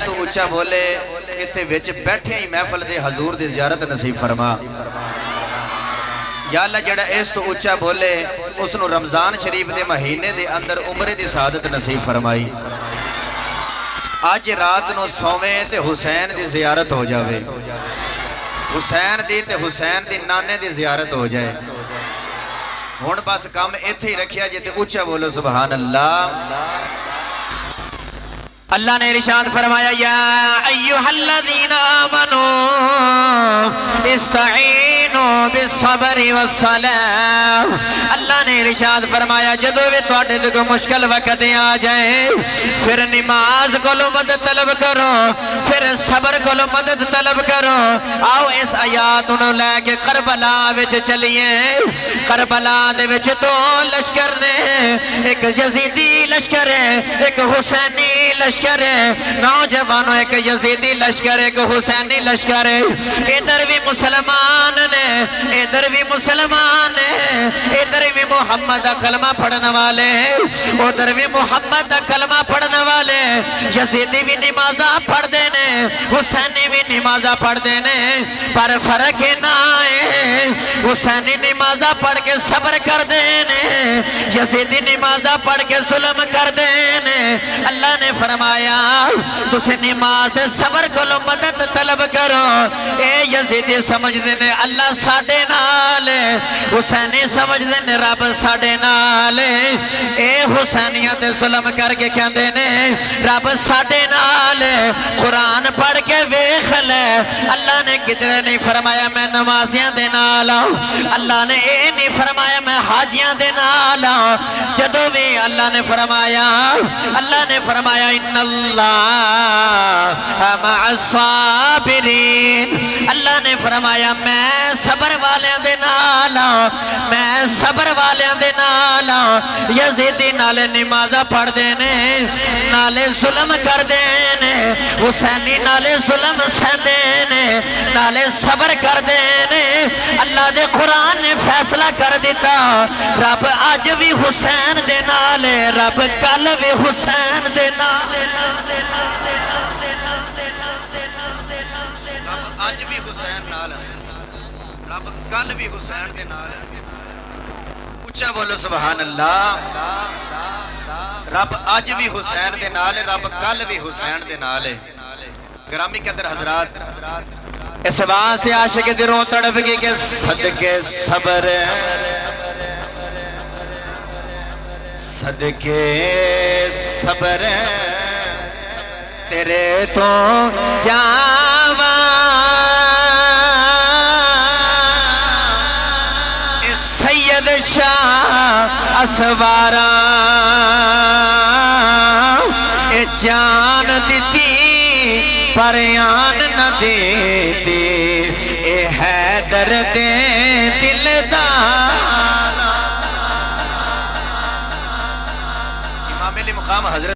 تو اچھا بولے اتھے وچ بیٹھے ہی محفل دے حضور دی زیارت نصیب فرما یا اللہ جڑا اس تو اچھا بولے اس نو رمضان شریف دے مہینے دے اندر عمرے دی سعادت نصیب فرمائی آج رات نو سویں تے حسین دی زیارت ہو جاوے حسین دی تے حسین دی نانے دی زیارت ہو جائے ہون بس کام ایتھے ہی رکھیا جیتے اچھا بولو سبحان اللہ اللہ نے ارشاد فرمایا یا ایوہ الذین آمنوا استعینوا بالصبر والصلاة اللہ نے ارشاد فرمایا جدو بھی توڑے کو مشکل وقت آ جائے پھر نماز کو لو مدد طلب کرو پھر صبر کو لو مدد طلب کرو آؤ اس آیات انہوں لے کے کربلا وچ چلیے کربلا دے وچ دو لشکر نے ایک یزیدی لشکر ہے ایک حسینی لشکر ہے نوجوانوں ایک یزیدی لشکر ایک حسینی لشکر ہے ادھر بھی مسلمان نے ادھر بھی مسلمان ہے ادھر بھی محمد کلمہ پڑھنے والے ادھر بھی محمد کلمہ پڑھنے والے یزیدی بھی نمازہ پڑھ دینے حسینی بھی نمازہ پڑھ دینے پر فرق نہ آئے حسینی نمازہ پڑھ کے صبر کر دینے یزیدی نمازہ پڑھ کے ظلم کر دینے اللہ نے فرمایا تُسے نماز صبر کلو مدد طلب کرو اے یزیدی سمجھ دینے اللہ ساڑے نالے حسینی سمجھ دینے رب ساڑے نالے اے حسینیت ظلم کر کے کیا دینے رب ساڑے نالے قرآن پڑھ کے ویخ لے اللہ نے کدھر نہیں فرمایا میں نمازیاں دینا لاؤں اللہ نے اے نہیں فرمایا میں حاجیاں دینا لاؤں جدو بھی اللہ نے فرمایا ان اللہ مع الصابرین اللہ نے فرمایا میں صبر والیاں دے نالا میں صبر والیاں دے نالا یزیدی نالے نمازہ پڑھ دینے نالے ظلم کر دینے حسینی نالے ظلم سہ دینے نالے صبر کر دینے اللہ دے قرآن نے فیصلہ کر دیتا رب آج بھی حسین دے نالے رب کل بھی حسین دے نالے رب آج بھی حسین نال رب کل بھی حسین دے نال اچھا بولو سبحان اللہ رب آج بھی حسین دے نال رب کل بھی حسین دے نال گرامی کے اندر حضرات اس واسطے عاشق دلوں تڑپ گئی کہ صدقے صبر صدقے صبر تیرے تو جاوا سید شاہ اسوارا اے جان دیتی پریان نہ دیتی اے حیدر دے دل دانا امام علی مقام حضرت